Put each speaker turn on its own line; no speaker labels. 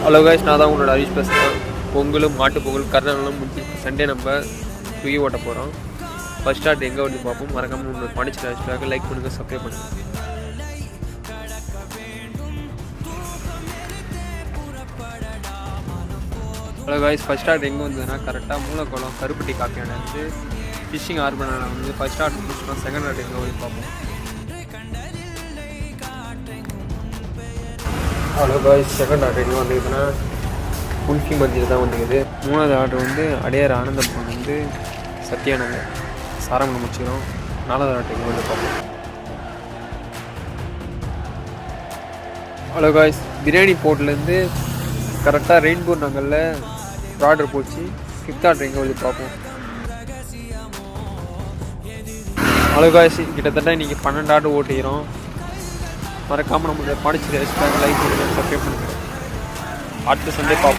Hello guys, நான் தான் உங்களோட ஹரிஷ் பேசுகிறேன். பொங்கலும் மாட்டு பொங்கல் கருநாளெலாம் முடிஞ்சு சண்டே நம்ம ஸ்விக்கி ஓட்ட போகிறோம். ஃபஸ்ட் ஸ்டார்ட் எங்கே வந்து பார்ப்போம். மறக்காமல் உங்களுக்கு பாண்டிச்சேரி ஹரிஷ்காக லைக் பண்ணுங்கள், சப்ஸ்கிரைப் பண்ணுங்கள். ஹலோ காய்ஸ், ஃபஸ்ட் ஸ்டார்ட் எங்கே வந்ததுன்னா கரெக்டாக மூலக்குளம் கருப்பட்டி காப்பியான வந்து ஃபிஷிங் ஆர்பனான வந்து ஃபஸ்ட் ஸ்டார்ட் முடிச்சுட்டோம். செகண்ட் ஸ்டார்ட் எங்கே வந்து பார்ப்போம். ஹலோ காய்ஸ், செகண்ட் ஆர்டர் எங்கே வந்துக்குதுன்னா குல்ஃபி மந்தியில் தான் வந்துக்குது. மூணாவது ஆர்டர் வந்து அடையார் ஆனந்தப்பன் வந்து சத்யானந்தர் சாரமணம் முடிச்சுக்கிறோம். நாலாவது ஆர்டர் எங்கே வந்து பார்ப்போம். ஹலோ காய்ஸ், பிரியாணி போர்ட்லேருந்து கரெக்டாக ரெயின்போ நகரில் ஆர்டர் போச்சு. ஃபிஃப்த் ஆர்டர் எங்கே வந்து பார்ப்போம். ஹலோ காய்ஸ், கிட்டத்தட்ட இன்றைக்கி 12 ஆர்டர் ஓட்டிக்கிறோம். மறக்காமல் நம்மளுடைய பாண்டிச்சேரி ஹரிஷ்காக லைக் பண்ணுங்கள், சப்ஸ்கிரைப் பண்ணுங்கள். அடுத்த சண்டே பார்ப்போம்.